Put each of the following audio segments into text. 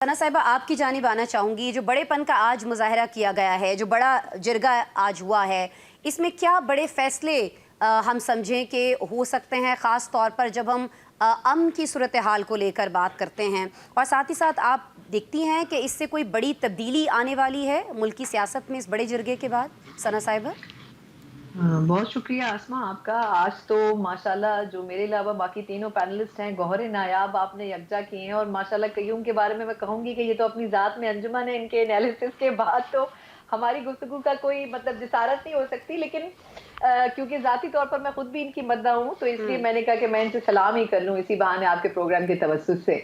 सना साहिबा, आपकी जानिब आना चाहूँगी। जो बड़ेपन का आज मुजाहरा किया गया है, जो बड़ा जिरगा आज हुआ है, इसमें क्या बड़े फैसले हम समझें कि हो सकते हैं, ख़ास तौर पर जब हम अमन की सूरत हाल को लेकर बात करते हैं, और साथ ही साथ आप देखती हैं कि इससे कोई बड़ी तब्दीली आने वाली है मुल्की सियासत में इस बड़े जिरगे के बाद? सना साहिबा। बहुत शुक्रिया आसमा आपका। आज तो माशाल्लाह जो मेरे अलावा बाकी तीनों पैनलिस्ट हैं गौहर नायाब आपने यकजा किए हैं, और माशाल्लाह कईयों के बारे में मैं कहूँगी कि ये तो अपनी ज़ात में अंजुमन है। इनके एनालिसिस के बाद तो हमारी गुफ्तगू का कोई मतलब जिसारत नहीं हो सकती, लेकिन क्योंकि ज़ाती तौर पर मैं खुद भी इनकी मद्दा हूँ, तो इसलिए मैंने कहा कि मैं इनसे सलाम ही कर लूँ इसी बहाने आपके प्रोग्राम के तवज्जुह से।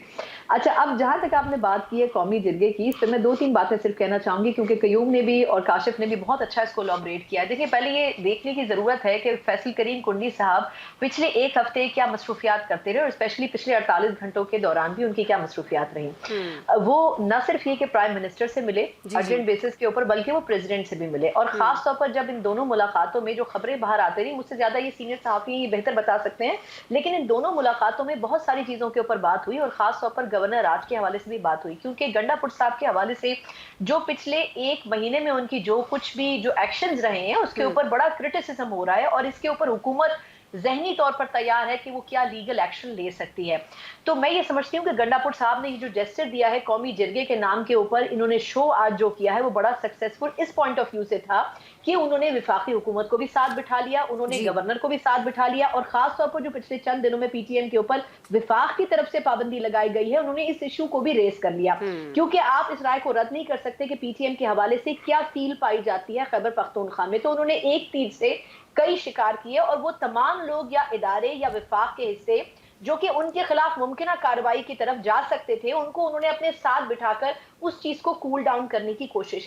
अच्छा, अब जहाँ तक आपने बात की है कौमी जिरगे की, इससे मैं 2-3 बातें सिर्फ कहना चाहूँगी, क्योंकि कयूम ने भी और काशिफ ने भी बहुत अच्छा इसको इलैबोरेट किया है। देखिए, पहले ये देखने की ज़रूरत है कि फैसल करीम कुंडी साहब पिछले 1 हफ्ते क्या मसरूफियात करते रहे, और स्पेशली पिछले 48 घंटों के दौरान भी उनकी क्या मसरूफियात रहीं। वो न सिर्फ ये कि प्राइम मिनिस्टर से मिले अर्जेंट बेसिस के ऊपर, बल्कि वो प्रेसिडेंट से भी मिले, और खास तौर पर जब इन दोनों मुलाकातों में जो खबरें बाहर आती रही, मुझसे ज्यादा ये सीनियर सहाफ़ी ये बेहतर बता सकते हैं, लेकिन इन दोनों मुलाकातों में बहुत सारी चीजों के ऊपर बात हुई, और खास तौर पर गवर्नर राज के हवाले से भी बात हुई, क्योंकि गंडापुर साहब के हवाले से जो पिछले 1 महीने में उनकी जो कुछ भी जो एक्शंस रहे हैं उसके ऊपर बड़ा क्रिटिसिज्म हो रहा है, और इसके ऊपर हुकूमत ज़हनी तौर पर तैयार है कि वो क्या लीगल एक्शन ले सकती है। तो मैं ये समझती हूँ कि गंडापुर साहब ने ये जो जेस्चर दिया है कौमी जिरगे के नाम के ऊपर, इन्होंने शो आज जो किया है वो बड़ा सक्सेसफुल इस पॉइंट ऑफ व्यू से था कि उन्होंने विफाकी हुकूमत को भी साथ बिठा लिया, उन्होंने गवर्नर को भी साथ बिठा लिया, और खास तौर पर जो पिछले चंद दिनों में पीटीएम के ऊपर विफाक की तरफ से पाबंदी लगाई गई है, उन्होंने इस इशू को भी रेस कर लिया। क्योंकि आप इस राय को रद्द नहीं कर सकते कि पीटीएम के हवाले से क्या फील पाई जाती है खैबर पख्तूनख्वा में, तो उन्होंने एक तीर से कई शिकार किए, और वो तमाम लोग या इदारे या विफाक के हिस्से जो कि उनके खिलाफ मुमकिन कार्रवाई की तरफ जा सकते थे, उनको उन्होंने अपने साथ बिठाकर उस चीज को कूल डाउन करने की कोशिश